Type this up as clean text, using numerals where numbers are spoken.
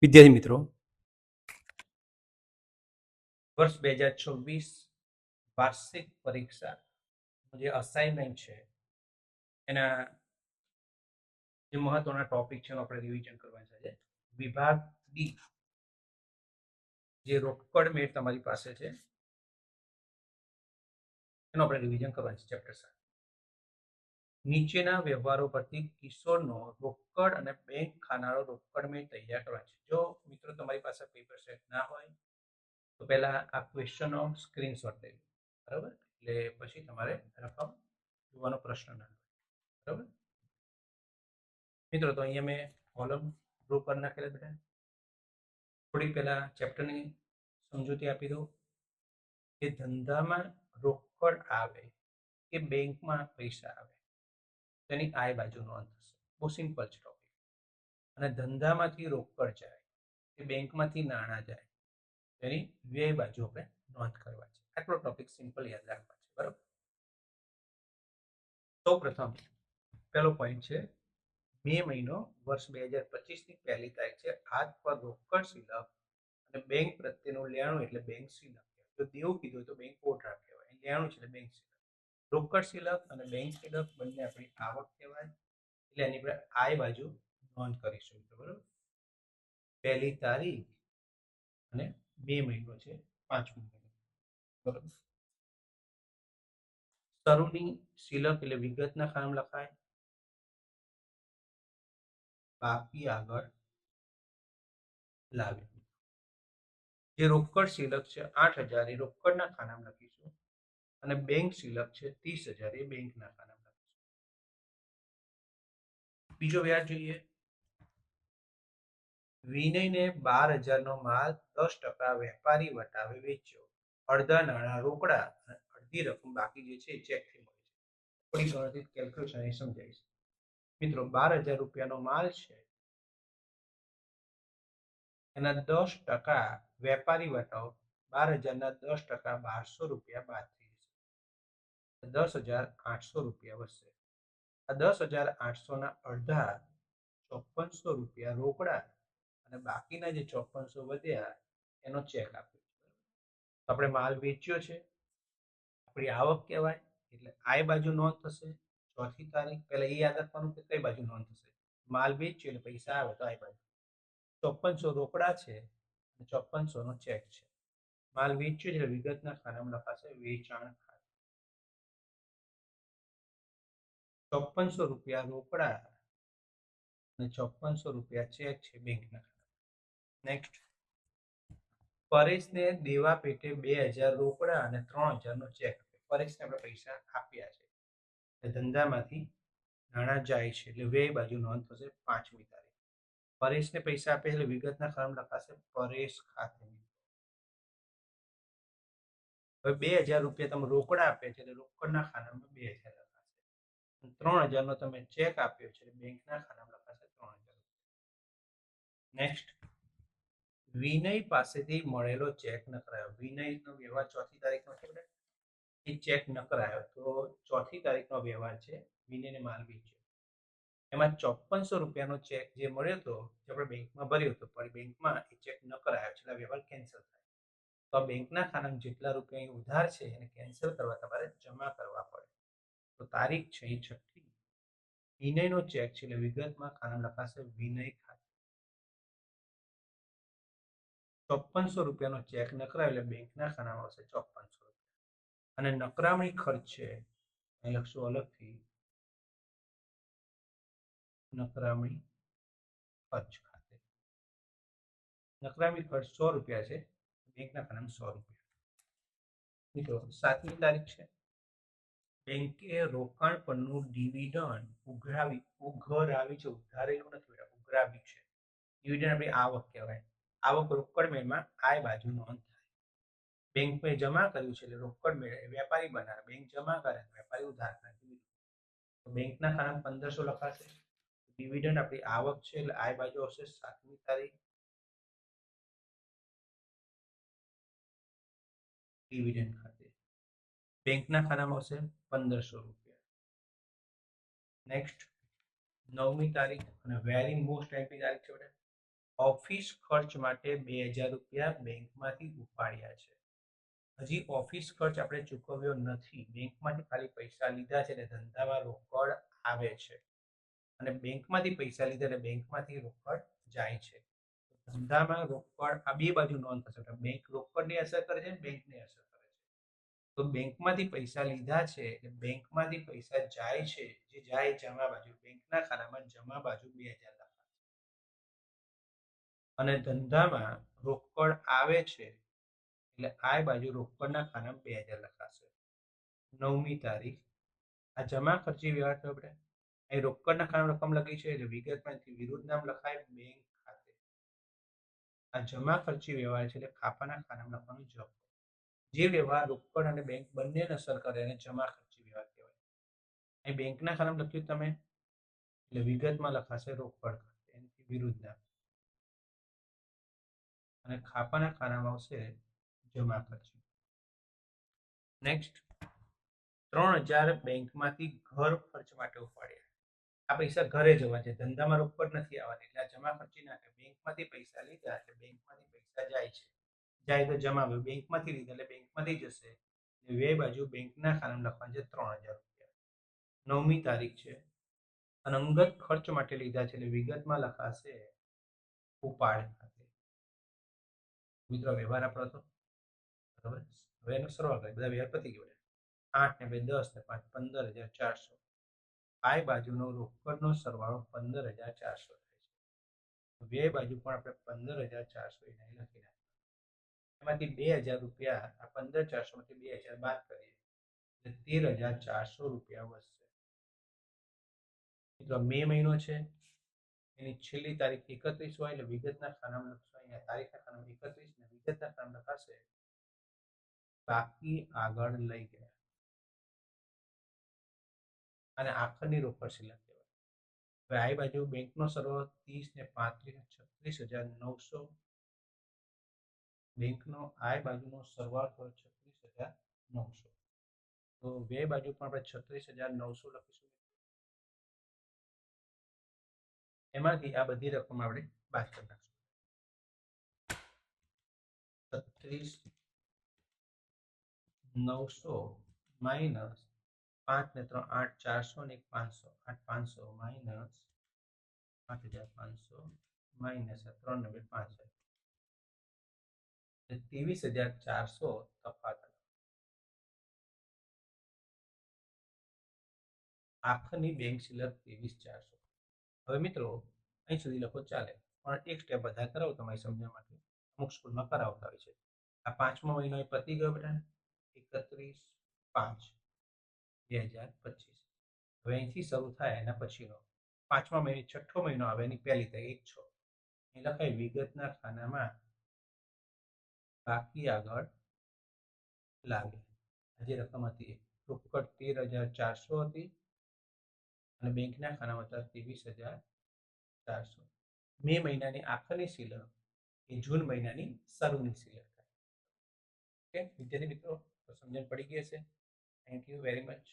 વિદ્યાર્થી મિત્રો, વર્ષ 2026 વાર્ષિક પરીક્ષા જે અસાઇનમેન્ટ છે એના જે મહત્વના ટોપિક છે આપણે રિવિઝન કરવાના છે. વિભાગ ડી જે રોકડ મેળ તમારી પાસે છે એનો આપણે રિવિઝન કરવાનું છે. ચેપ્ટર 7 નીચેના વ્યવહારો પરથી કિશોરનો રોકડ અને બેંક ખાનારો રોકડ મેળ તૈયાર કરવાનો છે. જો મિત્રો તમારી પાસે પેપર સેટ ના હોય તો પહેલા આ ક્વેશ્ચનનો સ્ક્રીનશોટ લઈ લો, બરાબર? એટલે પછી તમારે રકમ જોવાનો પ્રશ્ન ના હોય, બરાબર મિત્રો? તો અહીંયા મેં કોલમ ડ્રો કરી નાખેલા બેટા. થોડી પહેલા ચેપ્ટરની સમજૂતી આપી દઉં કે ધંધામાં રોકડ આવે કે બેંકમાં પૈસા આવે તેની આય બાજુ નોંધ થશે. બહુ સિમ્પલ છે ટોપિક. અને ધંધામાંથી રોકડ જાય કે બેંકમાંથી નાણાં જાય તેની વ્યય બાજુ આપણે નોંધ કરવા છે. આટલો ટોપિક સિમ્પલ યાદ રાખવા છે, બરાબર? સૌ પ્રથમ પહેલો પોઈન્ટ છે મે મહિનો વર્ષ 2025 ની પહેલી તારીખ છે. આજ પર રોકડ શિલક અને બેંક પ્રત્યેનું લેણું એટલે બેંક શિલક. જો દેવું કીધું તો બેંક ઓવરડ્રાફ્ટ કહેવાય, લેણું છે એટલે બેંક શિલક. રોકડ શિલક અને બેંક શિલક બંને આપણી આવક કહેવાય, એટલે એની આપણે આય બાજુ નોંધ કરીશું, બરાબર? પહેલી તારીખ અને મે મહિનો છે, 5મો મહિનો, બરાબર? શરૂની શિલક એટલે વિગતના ખાનામાં લખાય, બાકી આગળ લાવે. જે રોકડ શિલક છે 8,000 એ રોકડના ખાનામાં લખીશું અને બેંક શિલક છે 30,000 એ બેંકના ખાનામાં લખીશું. બીજો વ્યાજ જોઈએ. વિનયને 12,000 નો માલ 10% વેપારી વટાવે વેચ્યો. અડધા નાણાં રોકડા અને અડધી રકમ બાકી જે છે ચેકથી મળી છે. થોડી ગણતરી કેલ્ક્યુલેશન સમજાવીશ મિત્રો. 12,000 રૂપિયાનો માલ છે, એના 10% વેપારી વટાવો. 12,000 ના 10% 1200 રૂપિયા બાદ થઈ જશે, 10,800 રૂપિયા વધશે. આ 10,800 ના અડધા 5400 રૂપિયા રોકડા અને બાકીના જે 5400 વધ્યા એનો ચેક આપ્યો છે. આપણે માલ વેચ્યો છે, આપણી આવક કહેવાય, એટલે આય બાજુ નોંધ થશે. ચોથી તારીખ પહેલા એ યાદ રાખવાનું કે કઈ બાજુ નોંધ થશે. માલ વેચ્યો એટલે પૈસા આવે તો આય બાજુ. 5400 રોકડા છે અને 5400 નો ચેક છે. માલ વેચ્યો એટલે વિગતના ખાનામાં લખાશે વેચાણ ખાતું. 5400 રૂપિયા રોકડા અને 5400 રૂપિયા ચેક છે બેંકના ખાતામાં. નેક્સ્ટ, પરેશને દેવા પેટે 2,000 રોકડા અને 3,000 નો ચેક. પરેશને આપણે પૈસા આપ્યા છે, ધંધામાંથી નાણાં જાય છે એટલે વ્યય બાજુ નોંધ થશે 5મી તારીખ. પરેશને પૈસા આપે એટલે વિગતના ખાનામાં લખાશે પરેશ ખાતે. હવે 2,000 રૂપિયા તમે રોકડા આપ્યા છે એટલે રોકડના ખાનામાં 2,000 લખાશે. 3,000 નો તમે ચેક આપ્યો છે એટલે બેંકના ખાનામાં લખાશે 3,000. નેક્સ્ટ, વિનય પાસેથી મળેલો ચેક ન કરાયો. વિનયનો વ્યવહાર 4મી તારીખનો છે, એ ચેક ન કરાયો તો 4મી તારીખનો વ્યવહાર છે. વિનયને માલ વેચ્યો, એમાં 5400 રૂપિયાનો ચેક જે મળ્યો હતો જે આપણે બેંકમાં ભર્યો હતો, પણ બેંકમાં એ ચેક ન કરાયો છે, વ્યવહાર કેન્સલ થાય. તો બેંકના ખાનામાં જેટલા રૂપિયા ઉધાર છે એને કેન્સલ કરવા તમારે જમા કરવા પડે. તો તારીખ છે એ 6ઠ્ઠી. વિનયનો ચેક છે એટલે વિગતમાં ખાનામાં લખાશે વિનય ખાતે. 5400 રૂપિયાનો ચેક નકરાયો એટલે બેંકના ખાનામાં આવશે 5400 રૂપિયા. અને નકરામણી ખર્ચ છે અહીં લખશું અલગથી, નકરામણી ખર્ચ ખાતે. નકરામણી ખર્ચ 100 રૂપિયા છે, બેંકના ખાનામાં 100 રૂપિયા. મિત્રો 7મી તારીખ છે. બેંકે રોકાણ પરનું ડિવિડન્ડ ઉઘરાવી છે, ઉધારેલું નથી, ઉઘરાવ્યું છે. ડિવિડન્ડ આપણી આવક કહેવાય. આવક રોકડ મેળમાં આય બાજુ નોંધ થાય. બેંકે જમા કર્યું છે એટલે રોકડ મેળ વેપારી બનાવે, બેંક જમા કરે વેપારી ઉધાર કરે. તો બેંકના ખાનામાં 1500 લખાશે. ડિવિડન્ડ આપણી આવક છે એટલે આય બાજુ આવશે 7મી તારીખ. ડિવિડન્ડ ખાતે બેંકના ખાનામાં આવશે 1500 રૂપિયા. નેક્સ્ટ, 9મી તારીખ અને વેરી મોસ્ટ એમ્પી તારીખ છે. ઓફિસ ખર્ચ માટે 2000 રૂપિયા બેંકમાંથી ઉપાડ્યા છે. હજી ઓફિસ ખર્ચ આપણે ચૂકવ્યો નથી, બેંકમાંથી ખાલી પૈસા લીધા છે અને ધંધામાં રોકડ આવે છે. અને બેંકમાંથી પૈસા લીધા એટલે બેંકમાંથી રોકડ જાય છે. ધંધામાં રોકડ આ બે બાજુ નોંધ થશે. બેંક રોકડની અસર કરે છે, બેંકની અસર કરે છે. તો બેંકમાંથી પૈસા લીધા છે એટલે બેંકમાંથી પૈસા જાય છે, જે જાય જમા બાજુ, બેંકના ખાતામાં જમા બાજુ 2000 લખાશે. અને ધંધામાં રોકડ આવે છે એટલે આ બાજુ રોકડના ખાનામાં 2000 લખાશે. 9મી તારીખ આ જમા ખર્ચી વ્યવહાર થયો બેટા. અહીં રોકડના ખાનામાં રકમ લખી છે એટલે વિગતમાંથી વિરુદ્ધ નામ લખાય બેંક ખાતે. આ જમા ખર્ચી વ્યવહાર છે એટલે ખાપાના ખાનામાં લખવાનું જપ. જે વ્યવહાર રોકડ અને બેંક બંનેને અસર કરે એને જમા ખર્ચી વ્યવહાર કહેવાય. અહીં બેંકના ખાનામાં લખ્યું તમે એટલે વિગતમાં લખાશે રોકડ ખાતે, એનાથી વિરુદ્ધ નામ. અને ખાપાના ખાનામાં આવશે જમા ખર્ચી. નેક્સ્ટ 3000 બેંકમાંથી ઘર ખર્ચ માટે ઉપાડ્યા. આ પૈસા ઘરે જવા છે, ધંધામાં રોકડ નથી આવવાની એટલે આ જમા ખર્ચી નાખે. બેંકમાંથી પૈસા લીધા એટલે બેંકમાંથી પૈસા જાય છે, જાય તો જમા, બેંકમાંથી લીધા એટલે બેંકમાંથી જશે. બે બાજુ બેંકના ખાનામાં લખવાનું છે 3000 રૂપિયા. 9મી તારીખ છે અને અંગત ખર્ચ માટે લીધા છે એટલે વિગતમાં લખાશે ઉપાડ ખાતે. મિત્રો વ્યવહાર આપણો હતો બરાબર. હવે એનો સરવાળો કરીએ, બધા વ્યવહાર પતી ગયો. 8 ને 2 10 ને 5 15400. આ બાજુનો રોકડનો સરવાળો 15400 થાય છે. બે બાજુ પણ આપણે 15400 લખી નાખીએ. એમાંથી 2000 રૂપિયા, આ 15400 માંથી 2000 બાદ કરીએ એટલે 13400 રૂપિયા વધશે. મિત્રો મે મહિનો છે, એની છેલ્લી તારીખ 31 હોય એટલે વિગતના ખાનામાં લખશો અહીંયા તારીખના ખાનામાં 31 ને વિગતના ખાનામાં લખાશે બાકી આગળ લઈ ગયા. અને આખરની રોકડ શિલ્લક કહેવાય. હવે આ બાજુ બેંકનો સરવાળો 30 ને 35 36900. બેંકનો આ બાજુનો સરવાળો થયો 36900. તો બે બાજુ પણ આપણે 36900 લખીશું. એમાંથી આ બધી રકમ આપણે બાદ કરી નાખશું. 36900 માઇનસ 5 ને 3 8400 ને 500, 8500 માઇનસ 8500 માઇનસ 3 ને 2 5000. 23400 તફાવત. આખરની બેંક શિલ્લક 23400. હવે મિત્રો અહીં સુધી લખો ચાલે, પણ એક સ્ટેપ બધા કરાવો તમારી સમજણ માટે. અમુક સ્કૂલમાં કરાવતા હોય છે. આ 5મો મહિનો એ પતી ગયો બેટા, 31/5/2025. હવે અહીંથી શરૂ થાય એના પછીનો 5મા મહિને 6ઠ્ઠો મહિનો આવે એની પહેલી તારીખ 1/6. એ લખાય વિગતના ખાનામાં બાકી આગળ લાગે. આ જે રકમ હતી રોકડ 13400 હતી અને બેંકના ખાનામાં હતા 23400. મે મહિનાની આખરની શિલ્લક એ જૂન મહિનાની શરૂની શિલ્લક થાય. ઓકે વિદ્યાર્થી મિત્રો, તો સમજણ પડી ગઈ હશે. Thank you very much.